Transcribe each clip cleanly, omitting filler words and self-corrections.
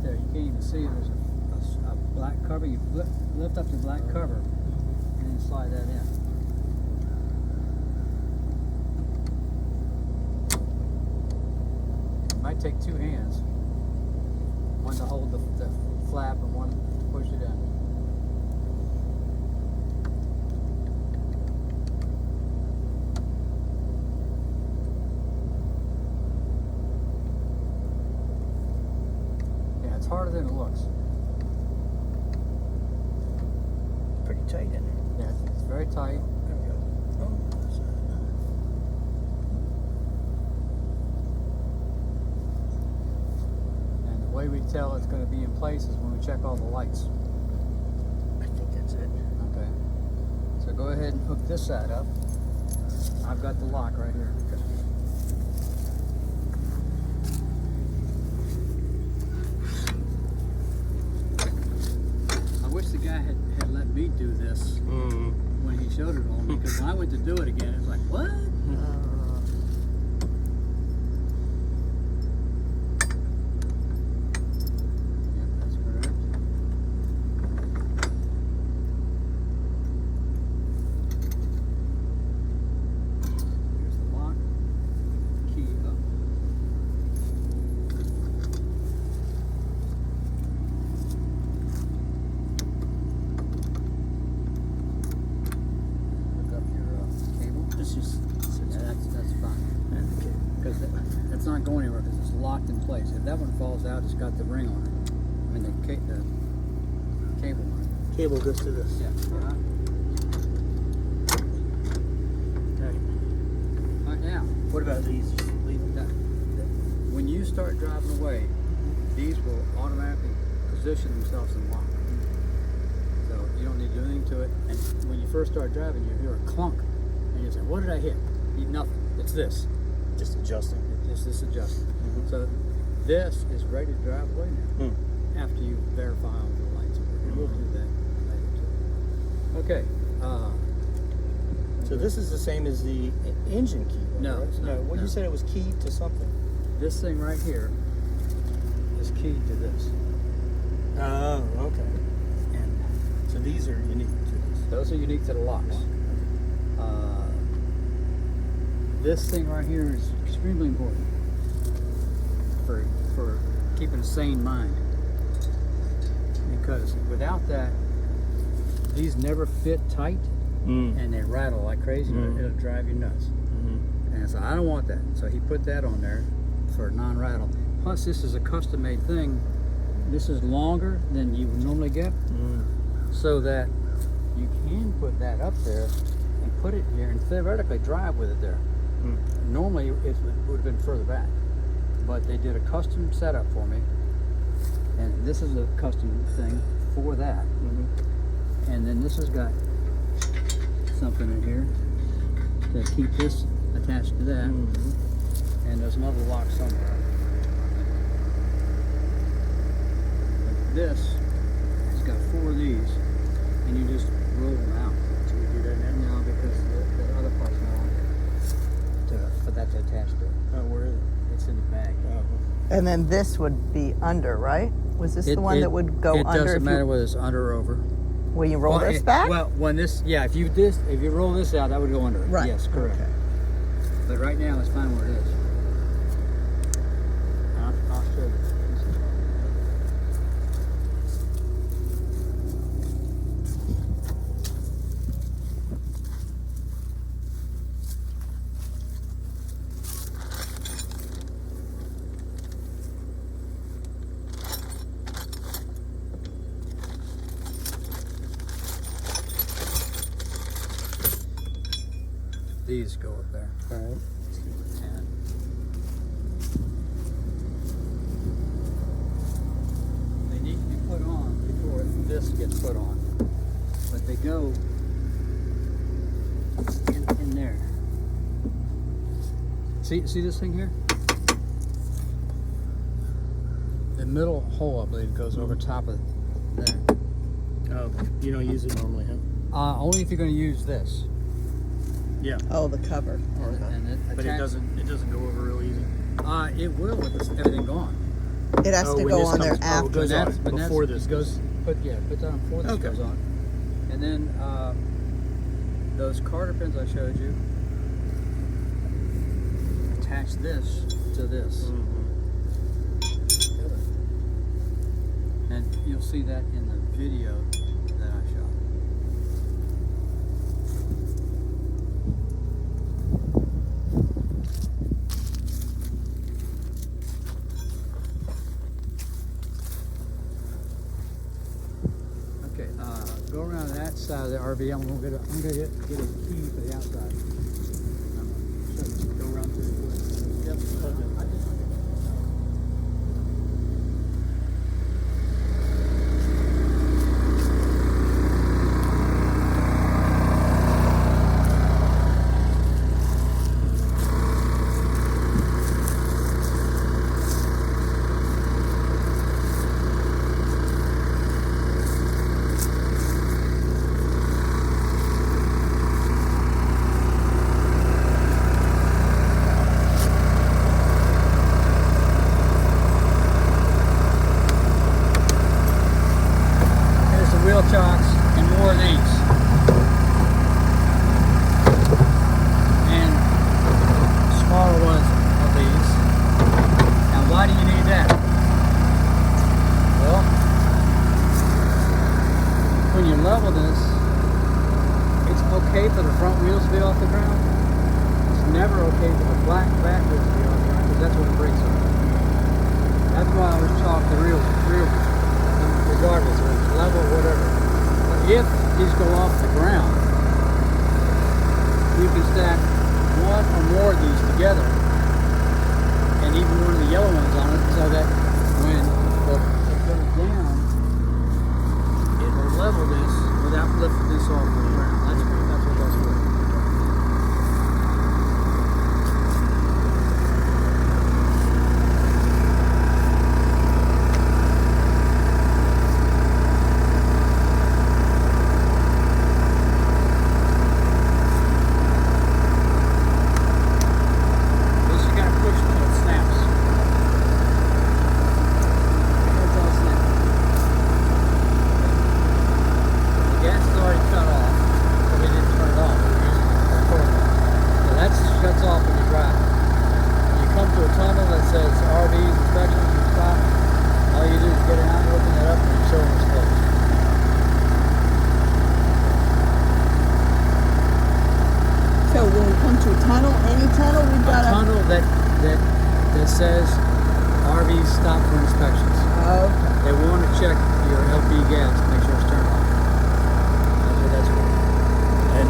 right there. You can't even see there's a black cover. You lift up the black cover and then slide that in. It might take two hands. One to hold the flap and one to push it in. Yeah, it's harder than it looks. Pretty tight in there. Yeah, it's very tight. There we go. Oh, And the way we tell it's going to be in place is when we check all the lights. I think that's it. Okay. So go ahead and hook this side up. I've got the lock right here. I wish the guy had let me do this when he showed it on me, because when I went to do it again, it was like, what? Yep, that's correct. Here's the lock. Key up. Hook up your cable. It's just. Yeah, that's fine. Okay. Because that's not going anywhere because it's locked in place. If that one falls out, it's got the ring on it. I mean, the cable on it. Cable goes to this. Yeah. Right. Right now, What about these? Just leave it. when you start driving away, these will automatically position themselves in lock. So you don't need to do anything to it. And when you first start driving, you hear a clunk, and you say, "What did I hit?" Nothing. It's this. Just adjusting. It's this adjustment. So this is ready to drive away now. After you verify all the lights. And we'll do that later too. Okay. So this is the same as the engine key. Though, No, right? it's not, Well, no. you said it was keyed to something. This thing right here is keyed to this. Oh, okay. And So these are unique to this. those are unique to the locks. This thing right here is extremely important for keeping a sane mind. Because without that, these never fit tight and they rattle like crazy. It'll drive you nuts. And so I don't want that. So he put that on there for non-rattle. Plus, this is a custom-made thing. This is longer than you would normally get, so that you can put that up there and put it here and theoretically drive with it there. Normally, it would have been further back, but they did a custom setup for me, and this is a custom thing for that. And then this has got something in here to keep this attached to that, and there's another lock somewhere. But this has got 4 of these, and you just roll them out. So we do that now. Now because the other part's not on here for that to attach to it. Oh, where is it? It's in the bag. And then this would be under, right? Was this the one that would go It under? doesn't matter whether it's under or over. Will you roll this back? Well, when this, yeah, if you roll this out, that would go under it. Right. Yes, correct. Okay. But right now, it's fine where it is. I'll show you. These go up there. All right. And they need to be put on before this gets put on. But they go in there. See this thing here? The middle hole, I believe, goes over top of there. Oh, you don't use it normally, huh? Only if you're going to use this. Yeah. Oh, the cover. And But it doesn't go over real easy. It will with everything gone. It has to when go this on there comes- oh, it after. goes on But before this goes. Put that on before this Okay. goes on. And then those Carter pins I showed you. Attach this to this. And you'll see that in the video that I shot. Okay, go around that side of the RV. I'm gonna get a key for the outside. Go around to the wood. Yep. Wheel chocks and more of these. And smaller ones of these. Now why do you need that? Well, when you level this, it's okay for the front wheels to be off the ground. It's never okay for the back wheels to be off the ground because that's when it breaks on. That's why I always chalk the rear wheels. Regardless of level, whatever. But if these go off the ground, you can stack one or more of these together and even one of the yellow ones on it so that when it goes down, it will level this without lifting this off the ground. That's what that's for. Shuts off when you drive. When you come to a tunnel that says RVs inspection, you stop. All you do is get it out, open it up, and you show them it's closed. So when we come to a tunnel, any tunnel, we've got A tunnel that says RVs stop for inspections. Oh, okay. They want to check your LP gas to make sure it's turned off. That's what that's for. And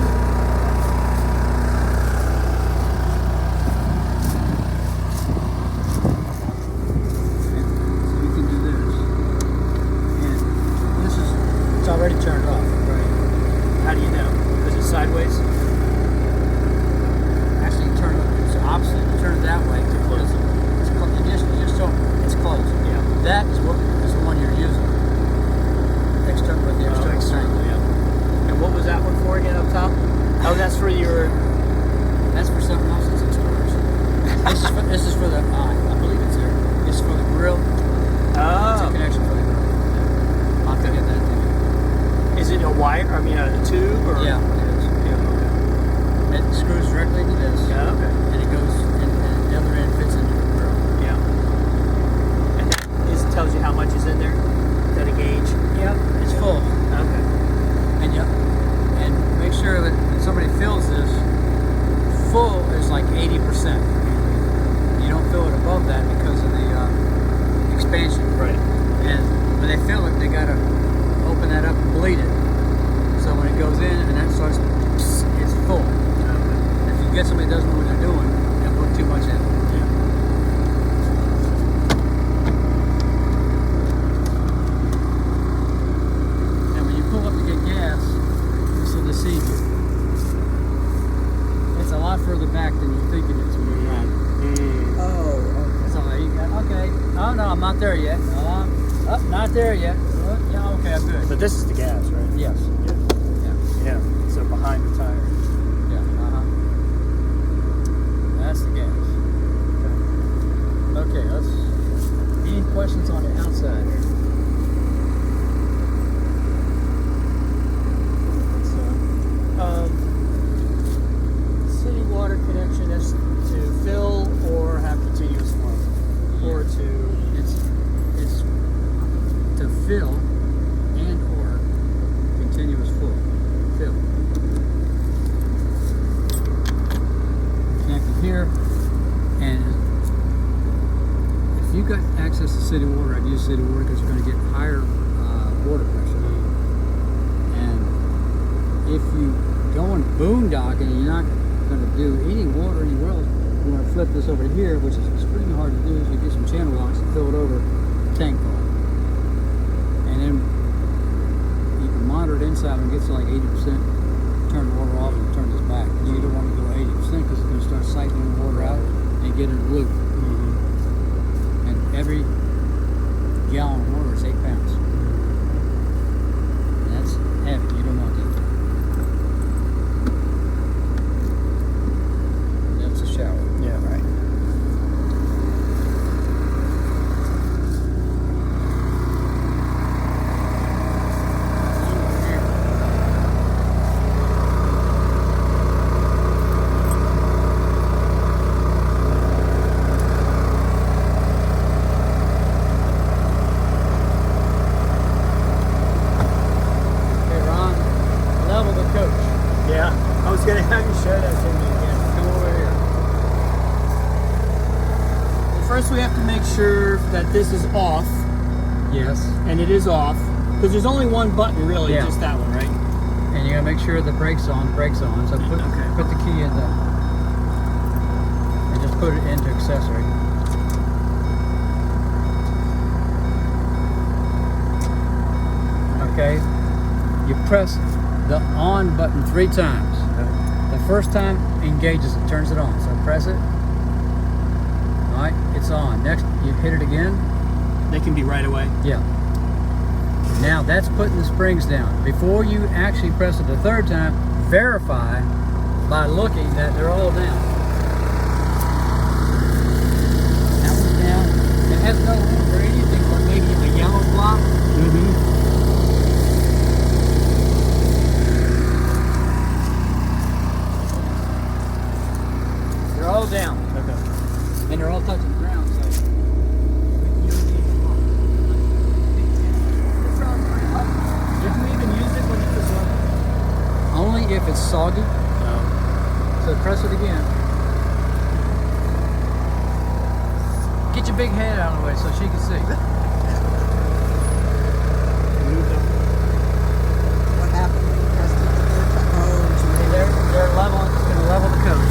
already turned off. Right. How do you know? Because it's sideways? Actually, you turn it's opposite. You turn it that way to close it. You just show it's closed. Yeah. That is the one you're using. External with the external strength. Yeah. And what was that one for again up top? Oh, that's for your. That's for something else that's exposed. This is for the. I believe it's there. This is for the grill. It's a Oh. connection for the grill. I'll have to get that to you. Is it a wire? I mean, a tube or? Yeah, it is. Yeah. It screws directly to this. Okay. Yeah. Okay. And it goes, and the other end fits into the grill. Yeah. And that tells you how much is in there. Is that a gauge? Yep, it's full. Okay. And make sure that when somebody fills this, full is like 80%. You don't fill it above that because of the expansion. Right. And when they fill it, they gotta open that up and bleed it. So when it goes in and that starts, it's full. If you get somebody that doesn't know what they're doing, they'll put too much in. And when you pull up to get gas, this will deceive you. It's a lot further back than you think it is when you're driving. Oh, okay. So you got, okay. Oh no, I'm not there yet. Oh, not there yet. Yeah, okay, I'm good. But this is the gas, right? Yes. Yeah. So behind the tire. Yeah. That's the gas. Okay, let's. Any questions on the outside here? City water connection is to fill or have continuous flow, or to It's to fill and or continuous flow. Fill. Connected here, and if you got access to city water, I'd use city water because you're going to get higher water pressure. And if you go and boondocking and you're not going to do any water anywhere else, you want to flip this over here, which is extremely hard to do, is you get some channel locks and fill it over tank full. And then you can monitor it inside when it gets to like 80%, turn the water off and turn this back. You don't want to go 80% because it's going to start cycling the water out and get in a loop. And every gallon of water is 8 pounds. And that's heavy. You don't want that. That's a shower. yeah, right. Okay, Ron, level the coach. Yeah, I was gonna have you show that to me again. Come over here. Well, first we have to make sure that this is off, Yes. and it is off, because there's only one button really, Yeah. just that one, right? And you gotta make sure the brake's on. So put Okay. put the key in the and just put it into accessory. Okay. You press the on button 3 times. The first time engages it, turns it on. So press it. All right, it's on. Next, you hit it again. They can be right away. Yeah. Now that's putting the springs down. Before you actually press it the 3rd time, verify by looking that they're all down. That one's down. It has no room for anything but maybe a yellow block. They're all down. Okay. And they're all touching the ground, so Did you even use it when it was on? only if it's soggy. No. So press it again. Get your big head out of the way so she can see. What happened when you pressed it the third time? Oh, See, they're level. It's going to level the coach.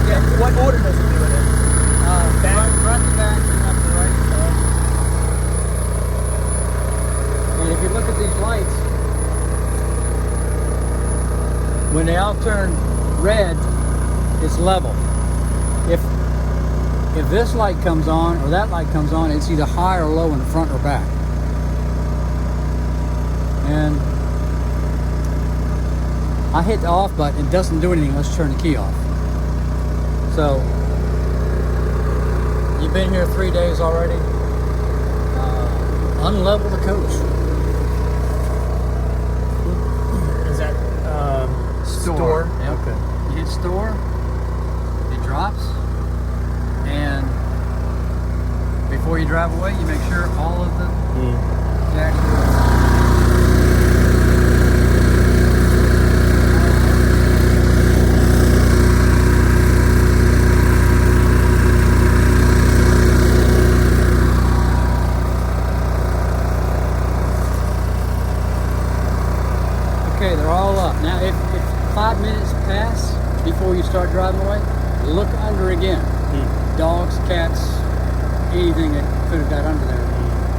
Yeah. What order does it do it in? Back, front to back, and left to right. And if you look at these lights, when they all turn red, it's level. If this light comes on or that light comes on, it's either high or low in the front or back. And I hit the off button, it doesn't do anything. Let's turn the key off. So you've been here 3 days already. Unlevel the coach. Is that store? Yep. Okay. You hit store, it drops, and before you drive away, you make sure all of the jacks are on. Okay, they're all up. Now, if 5 minutes pass before you start driving away, look under again. Dogs, cats, anything that could have got under there.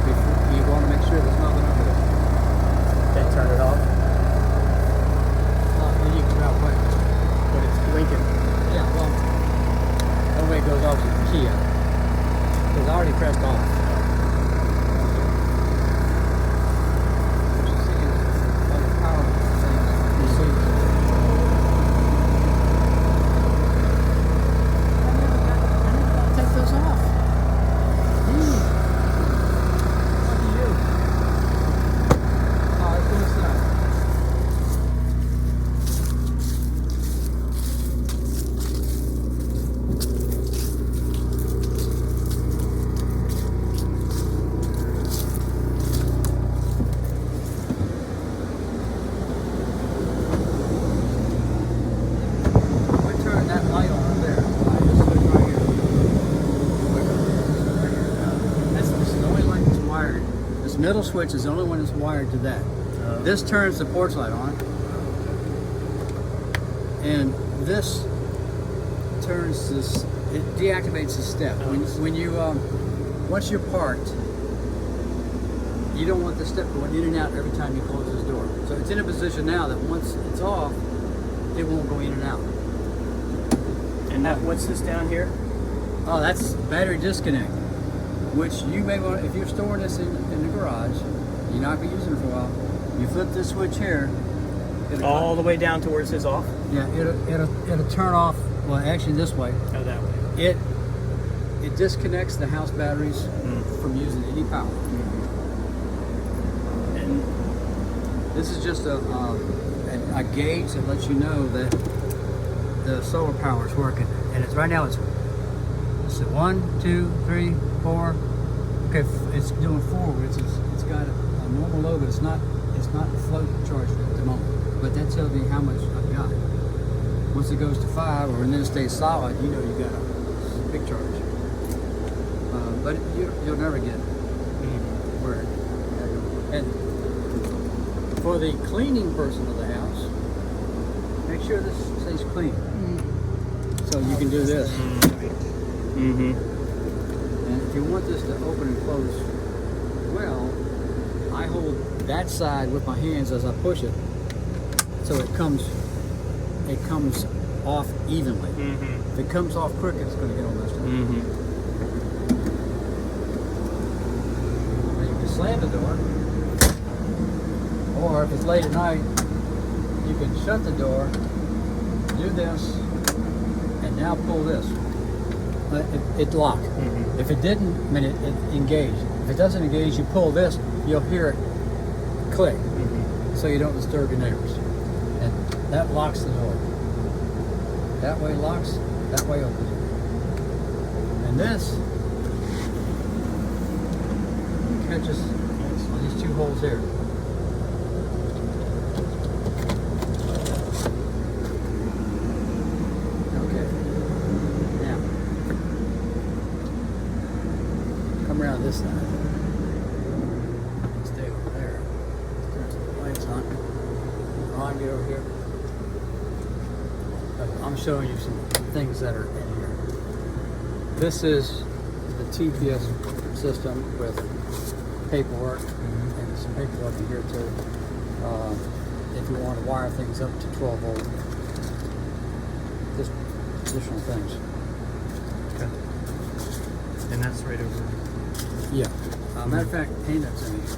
Before, you want to make sure there's nothing under there. Then turn it off. Then you can drive away. But it's blinking. Yeah, well, that way it goes off with the key out. Because I already pressed off. What you see is all the power things you see. middle switch is the only one that's wired to that. This turns the porch light on, and this turns this. It deactivates the step. When you once you're parked, you don't want the step going in and out every time you close this door. So it's in a position now that once it's off, it won't go in and out. And what's this down here? Oh, that's battery disconnect, which you may want, if you're storing this in the garage, you're not going to be using it for a while, you flip this switch here. All the way down to where it says off? Yeah, it'll turn off, well actually this way. Oh, that way. It disconnects the house batteries from using any power. And this is just a gauge that lets you know that the solar power is working. And it's right now it's 1, 2, 3, 4. Okay, it's doing 4. It's got a normal load, but it's not a float charge at the moment. But that tells me how much I've got. Once it goes to 5, or then it stays solid, you know you got a big charge. But you'll never get where. And for the cleaning person of the house, make sure this stays clean. So you can do this. And if you want this to open and close well, I hold that side with my hands as I push it, so it comes off evenly. If it comes off crooked, it's going to get all messed up. You can slam the door, or if it's late at night, you can shut the door, do this, and now pull this. It locked. If it didn't, I mean, it engaged. If it doesn't engage, you pull this, you'll hear it click, so you don't disturb your neighbors. And that locks the door. That way locks, that way opens it. And this catches on these 2 holes here. Around this side. Stay over there. Turn the lights on. Ron, get over here. I'm showing you some things that are in here. This is the TPS system with paperwork, and some paperwork in here too. If you want to wire things up to 12 volt, just additional things. Okay. And that's right over. Yeah. Matter of fact, peanuts in here.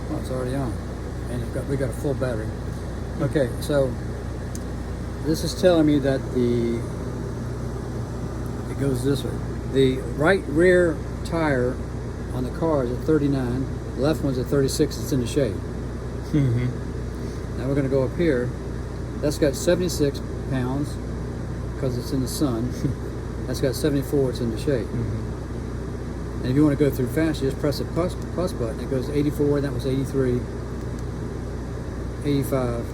Well, it's already on, and we got a full battery. Okay, so this is telling me that it goes this way. The right rear tire on the car is at 39. The left one's at 36. It's in the shade. Now we're going to go up here. That's got 76 pounds. Because it's in the sun. That's got 74, it's in the shade. And if you want to go through fast, you just press the plus button. It goes 84, that was 83, 85,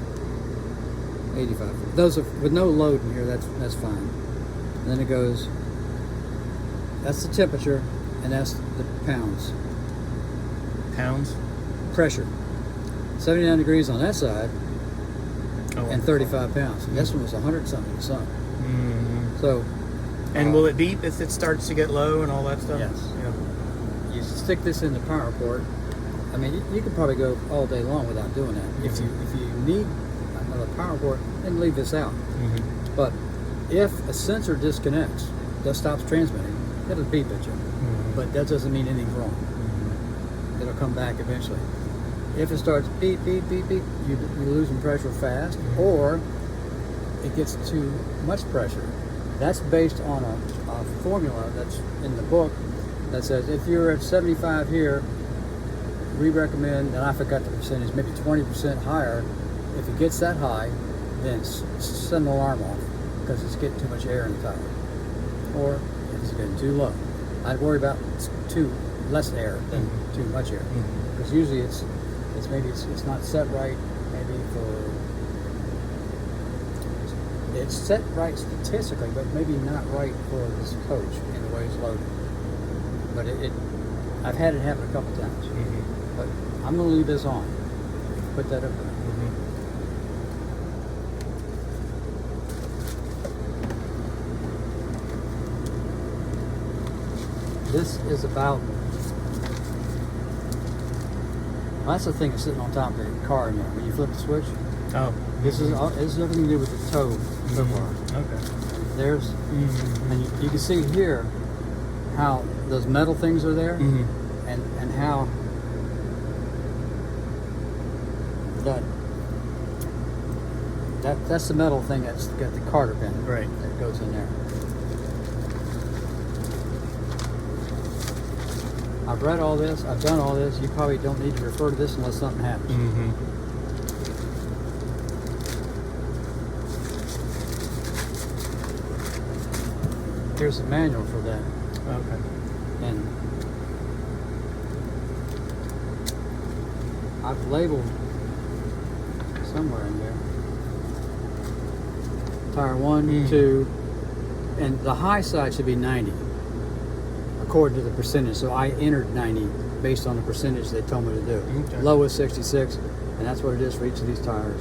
85. Those are, with no load in here, that's fine. And then it goes, that's the temperature, and that's the pounds. Pounds? Pressure. 79 degrees on that side, and 35 pounds. And this one was 100 something in the sun. So, and will it beep if it starts to get low and all that stuff? Yes. Yeah. You stick this in the power port. I mean, you could probably go all day long without doing that. If you need another power port, then leave this out. But if a sensor disconnects, that stops transmitting, it'll beep at you. But that doesn't mean anything's wrong. It'll come back eventually. If it starts beep, beep, beep, beep, you're losing pressure fast, or it gets too much pressure. That's based on a formula that's in the book that says if you're at 75 here, we recommend, and I forgot the percentage, maybe 20% higher. If it gets that high, then send an alarm off because it's getting too much air in the tire. Or if it's getting too low. I'd worry about less air than too much air. Because usually it's maybe it's not set right, maybe for it's set right statistically, but maybe not right for this coach in the way it's loaded. But I've had it happen a couple times. But I'm going to leave this on. Put that up there. This is about. Well, that's the thing that's sitting on top of the car in there. When you flip the switch, Oh. this is everything to do with the tow bar. Okay. There's, and you can see here how those metal things are there, and how that's the metal thing that's got the Carter pin Right. that goes in there. I've read all this. I've done all this. You probably don't need to refer to this unless something happens. Here's the manual for that. Okay. And I've labeled somewhere in there tire 1, 2, and the high side should be 90 according to the percentage. So I entered 90 based on the percentage they told me to do. Okay. Low is 66, and that's what it is for each of these tires.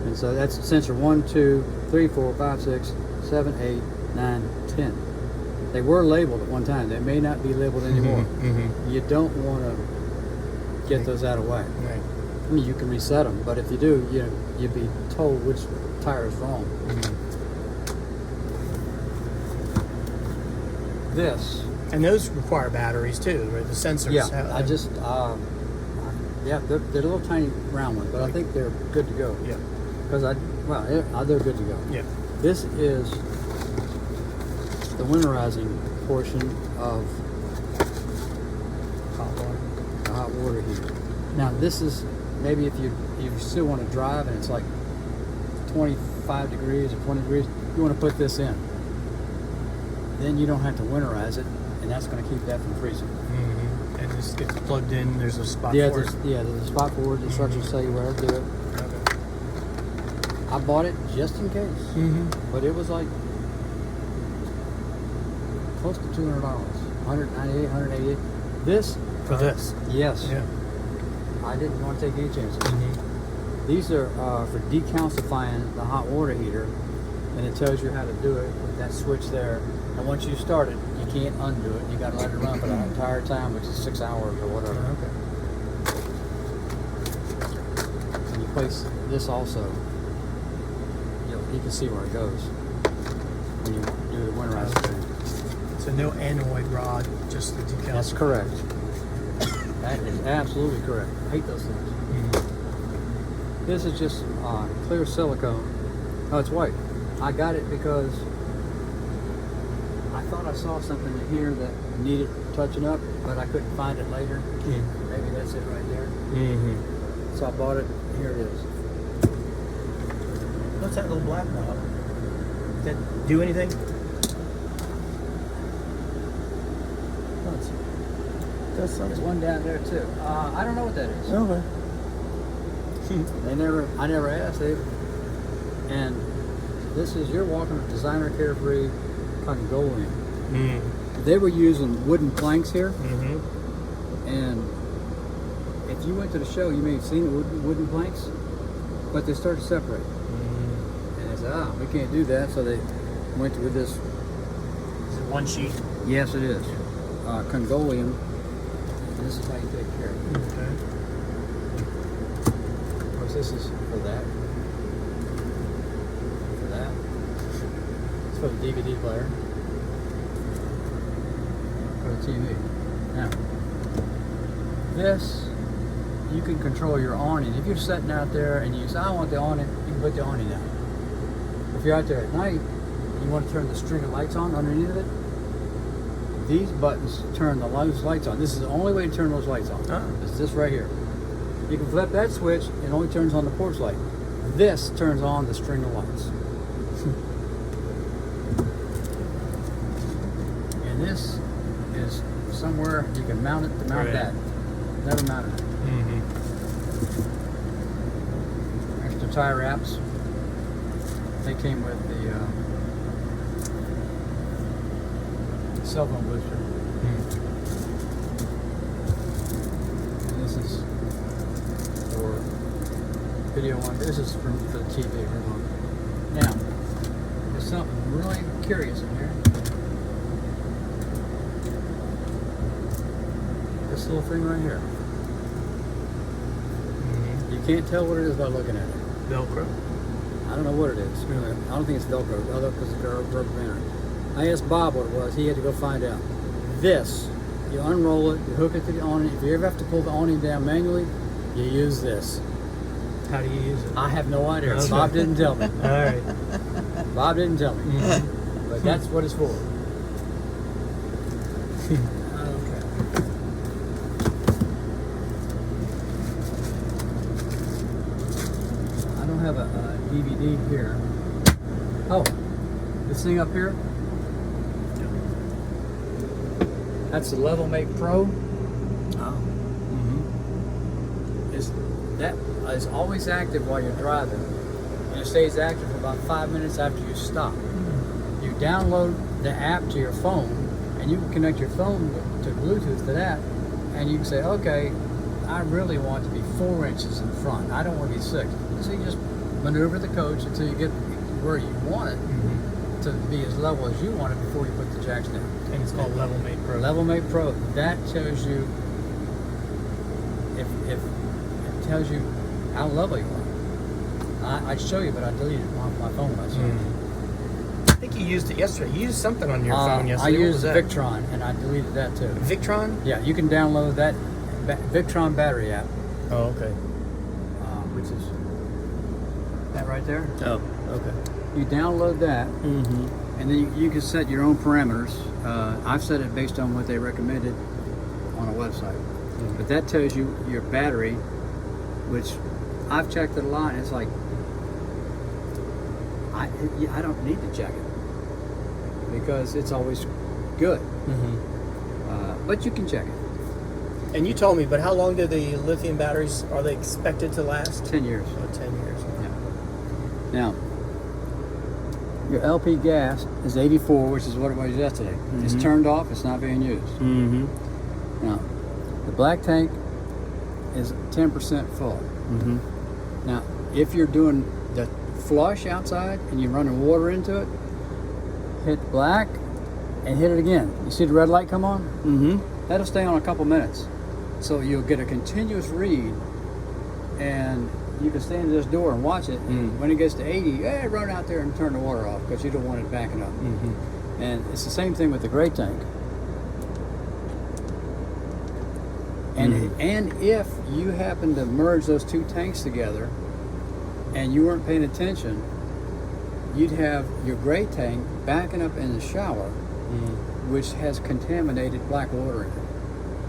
And so that's sensor 1, 2, 3, 4, 5, 6, 7, 8, 9, 10. They were labeled at one time. They may not be labeled anymore. You don't want to get those out of whack. Right. I mean, you can reset them, but if you do, you'd be told which tire is wrong. This. And those require batteries too, right? The sensors. Yeah, they're little tiny round ones, but I think they're good to go. Yeah. Because they're good to go. Yeah. This is the winterizing portion of Hot water. the hot water heater. Now this is maybe if you still want to drive and it's like 25 degrees or 20 degrees, you want to put this in. Then you don't have to winterize it, and that's going to keep that from freezing. And this gets plugged in. There's a spot Yeah, for it. there's a spot for it. The instructions tell you where to do it. Okay. I bought it just in case, but it was like close to $200, 198, 188. This For this. yes, Yeah. I didn't want to take any chances. These are for decalcifying the hot water heater, and it tells you how to do it with that switch there. And once you start it, you can't undo it. You got to let it run for the entire time, which is 6 hours or whatever. Okay. And you place this also. You can see where it goes when you do the winterizing thing. So no anoid rod, just the decal. That's correct. That is absolutely correct. I hate those things. This is just clear silicone. Oh, it's white. I got it because I thought I saw something in here that needed touching up, but I couldn't find it later. Maybe that's it right there. So I bought it. Here it is. What's that little black knob? Does that do anything? There's one down there too. I don't know what that is. Okay. I never asked it. And this is, you're walking with designer carefree Congolian. They were using wooden planks here. And if you went to the show, you may have seen the wooden planks, but they started to separate. And they said, we can't do that. So they went with this. Is it one sheet? Yes, it is. Congolian. And this is how you take care of it. Okay. Of course, this is for that. For that. It's for the DVD player. For the TV. Now, this, you can control your awning. If you're sitting out there and you say, I want the awning, you can put the awning down. If you're out there at night and you want to turn the string of lights on underneath of it, these buttons turn those lights on. This is the only way to turn those lights on. It's this right here. You can flip that switch, it only turns on the porch light. This turns on the string of lights. And this is somewhere you can mount it to mount that. Never mounted it. Extra tie wraps. They came with the cell phone booster. And this is for video one. This is for the TV remote. Now, there's something really curious in here. This little thing right here. You can't tell what it is by looking at it. Velcro. I don't know what it is. I don't think it's Velcro, although because it's rubber band. I asked Bob what it was. He had to go find out. This, you unroll it, you hook it to the awning. If you ever have to pull the awning down manually, you use this. How do you use it? I have no idea. Okay. Bob didn't tell me. All right. Bob didn't tell me. But that's what it's for. Okay. I don't have a DVD here. Oh, this thing up here? That's the Level Mate Pro. That is always active while you're driving, and it stays active for about 5 minutes after you stop. You download the app to your phone, and you can connect your phone to Bluetooth to that, and you can say, okay, I really want to be 4 inches in front. I don't want to be 6. So you just maneuver the coach until you get where you want it to be as level as you want it before you put the jacks down. And it's called Level Mate Pro. Level Mate Pro, that tells you if it tells you how level you are. I'd show you, but I deleted it on my phone last year. I think you used it yesterday. You used something on your phone I yesterday. What used was the that? Victron, and I deleted that too. Victron? Yeah, you can download that Victron battery app, Oh, okay. which is that right there. Oh, okay. You download that, and then you can set your own parameters. I've set it based on what they recommended on a website. But that tells you your battery, which I've checked it a lot, and it's like, I don't need to check it because it's always good. But you can check it. And you told me, but how long do the lithium batteries, are they expected to last? 10 years. Oh, 10 years. Yeah. Now, your LP gas is 84, which is what it was yesterday. It's turned off. It's not being used. Now, the black tank is 10% full. Now, if you're doing the flush outside and you're running water into it, hit black and hit it again. You see the red light come on? That'll stay on a couple minutes. So you'll get a continuous read, and you can stand at this door and watch it. And when it gets to 80, run out there and turn the water off because you don't want it backing up. And it's the same thing with the gray tank. And if you happen to merge those two tanks together and you weren't paying attention, you'd have your gray tank backing up in the shower, which has contaminated black water in it.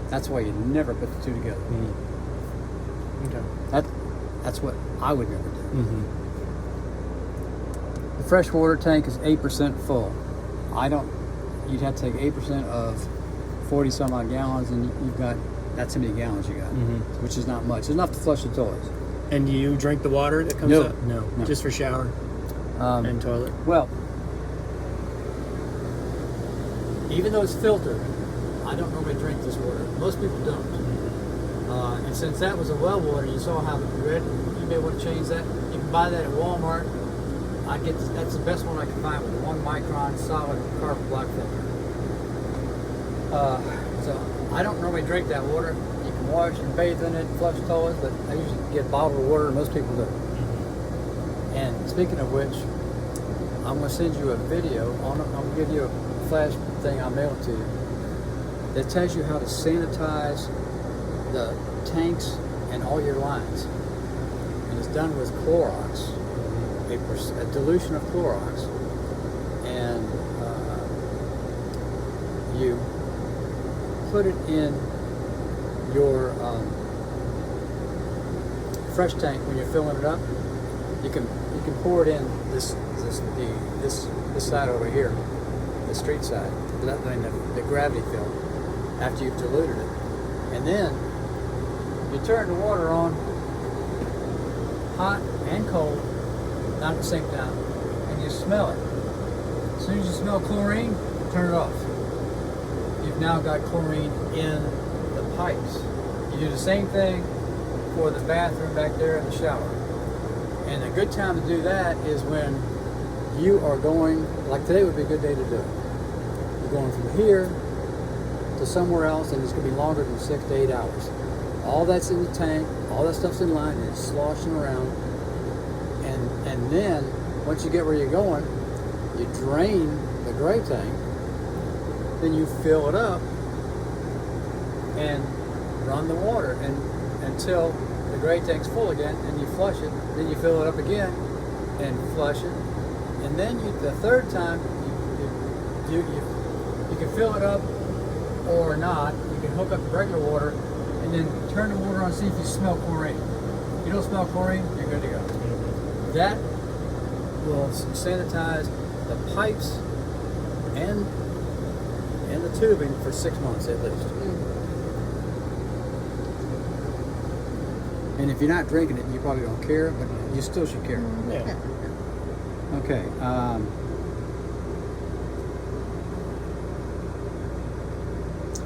That's why you never put the two together. Okay. That's what I would never do. The freshwater tank is 8% full. You'd have to take 8% of 40 some odd gallons, and you've got, that's how many gallons you got, which is not much. It's enough to flush the toilets. And do you drink the water that comes up? No. Just for shower and toilet? Well, even though it's filtered, I don't normally drink this water. Most people don't. And since that was a well water, you saw how red, you may want to change that. You can buy that at Walmart. That's the best one I can find with a 1 micron solid carbon black filter. So I don't normally drink that water. You can wash and bathe in it, flush toilets, but I usually get bottled water, and most people do. And speaking of which, I'm going to send you a video. I'm going to give you a flash thing I mailed to you that tells you how to sanitize the tanks and all your lines. And it's done with Clorox, a dilution of Clorox. And you put it in your fresh tank when you're filling it up. You can pour it in this side over here, the street side, the gravity fill, after you've diluted it. And then you turn the water on, hot and cold, not at the same time, and you smell it. As soon as you smell chlorine, turn it off. You've now got chlorine in the pipes. You do the same thing for the bathroom back there and the shower. And a good time to do that is when you are going, like today would be a good day to do it. You're going from here to somewhere else, and it's going to be longer than 6 to 8 hours. All that's in the tank, all that stuff's in line, and it's sloshing around. And then, once you get where you're going, you drain the gray tank, then you fill it up and run the water until the gray tank's full again, and you flush it. Then you fill it up again and flush it, and then the third time you can fill it up or not. You can hook up regular water and then turn the water on and see if you smell chlorine. If you don't smell chlorine, you're good to go. That will sanitize the pipes and the tubing for 6 months at least. And if you're not drinking it, you probably don't care, but you still should care. Yeah. Okay.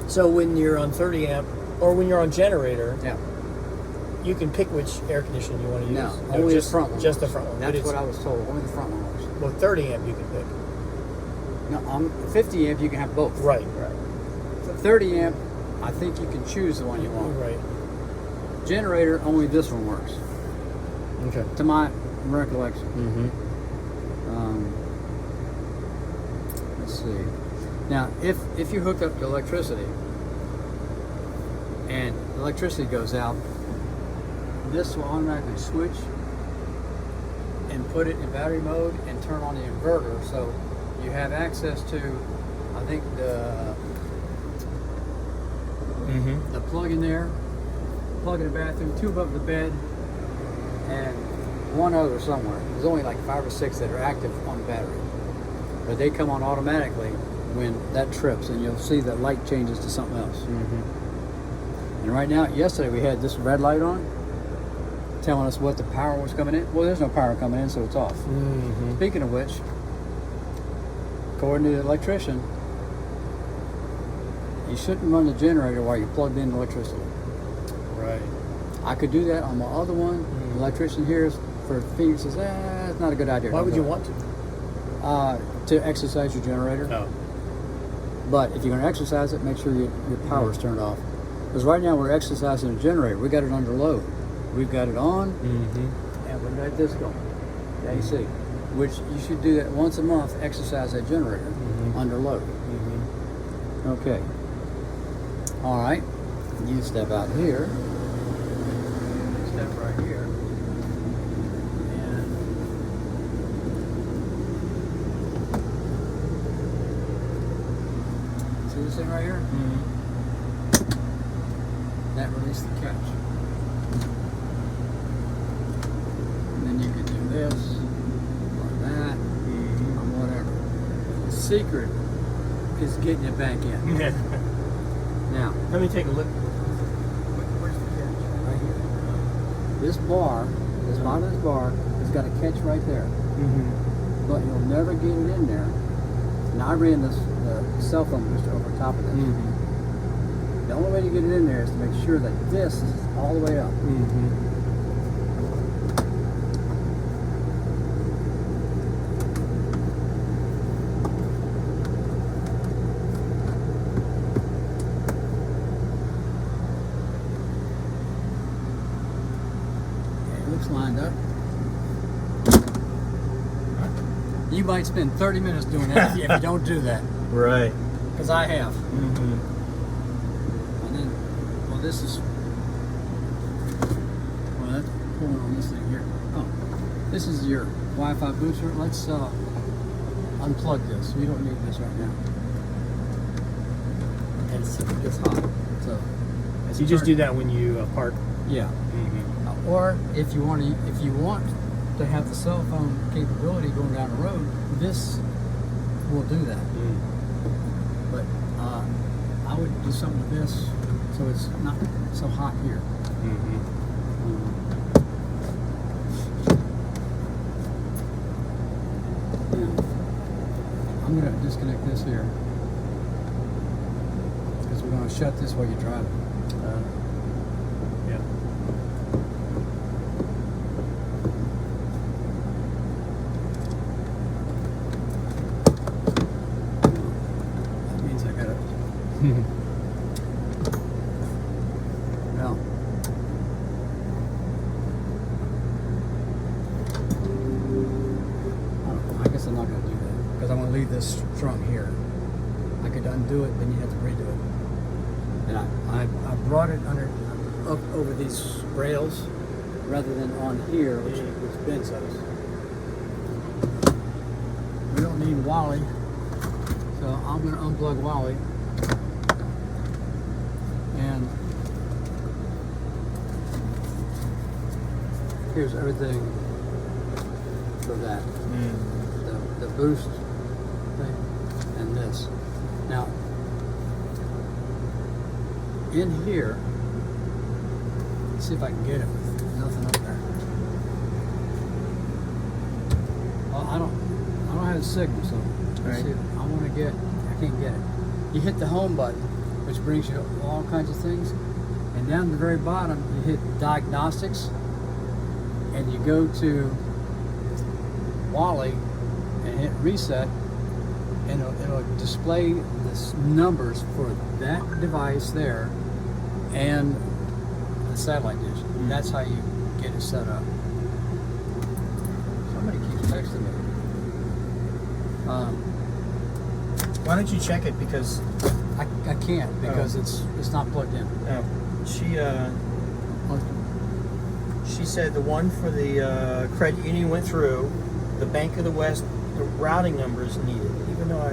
So when you're on 30 amp or when you're on generator, Yeah. you can pick which air conditioner you want to use. No, only just the front one. Just the front one. That's But what I was told. Only the front one works. Well, 30 amp you can pick. No, on 50 amp you can have both. Right. 30 amp, I think you can choose the one you want. Right. Generator, only this one works, Okay. to my recollection. Mm-hmm. Let's see. Now, if you hook up to electricity and electricity goes out, this will automatically switch and put it in battery mode and turn on the inverter, so you have access to, I think, the plug in there, plug in the bathroom, 2 above the bed, and 1 other somewhere. There's only like 5 or 6 that are active on the battery, but they come on automatically when that trips, and you'll see the light changes to something else. And right now, yesterday we had this red light on, telling us what the power was coming in. Well, there's no power coming in, so it's off. Speaking of which, according to the electrician, you shouldn't run the generator while you're plugged in electricity. Right. I could do that on my other one. The electrician here for Phoenix says, it's not a good idea. Why Don't would do you it." want to? To exercise your generator. No. But if you're going to exercise it, make sure your power's turned off. Because right now we're exercising the generator. We got it under load. We've got it on, and we've got this going, the AC. Which you should do that once a month, exercise that generator under load. Okay. All right. You step out here. Step right here. And see this thing right here? That released the catch. And then you can do this or that or whatever. The secret is getting it back in. Now, Let me take a look. where's the catch? Right here. This bar, this bottom of this bar, has got a catch right there. But you'll never get it in there. Now I ran the cell phone booster over top of this. The only way to get it in there is to make sure that this is all the way up. Okay, it looks lined up. You might spend 30 minutes doing that if you don't do that, Right. because I have. And then, well, this is, well, that's pulling on this thing here. Oh, this is your Wi-Fi booster. Let's unplug this. We don't need this right now. And it's hot. So You just do that when you park. Yeah. Or if you want to have the cell phone capability going down the road, this will do that. But I would do something with this so it's not so hot here. I'm gonna disconnect this here because we're gonna shut this while you drive. Yeah. That means I gotta. Well. I guess I'm not gonna do that because I want to leave this strung here. I could undo it, then you have to redo it. And I brought it under up over these rails rather than on here, which bends us. We don't need Wally, so I'm gonna unplug Wally and here's everything for that. The boost thing and this. Now, in here, let's see if I can get it with nothing up there. Well, I don't have a signal, so let's Right. see. I can't get it. You hit the home button, which brings you all kinds of things, and down at the very bottom, you hit diagnostics, and you go to Wally and hit reset, and it'll display the numbers for that device there and the satellite dish. That's how you get it set up. Somebody keeps texting me. Why don't you check it? Because I can't because it's not plugged in. she said the one for the credit union went through. The Bank of the West, the routing number is needed. Even though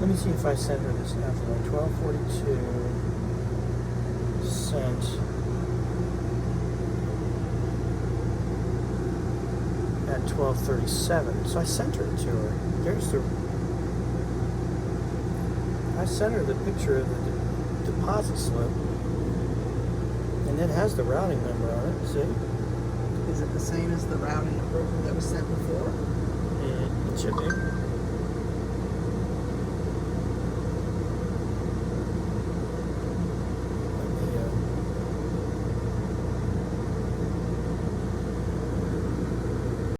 let me see if I sent her this after 1242 sent. At 12:37, so I sent her to her. There's the. I sent her the picture of the deposit slip, and it has the routing number on it. See? Is it the same as the routing number that was sent before? It should be.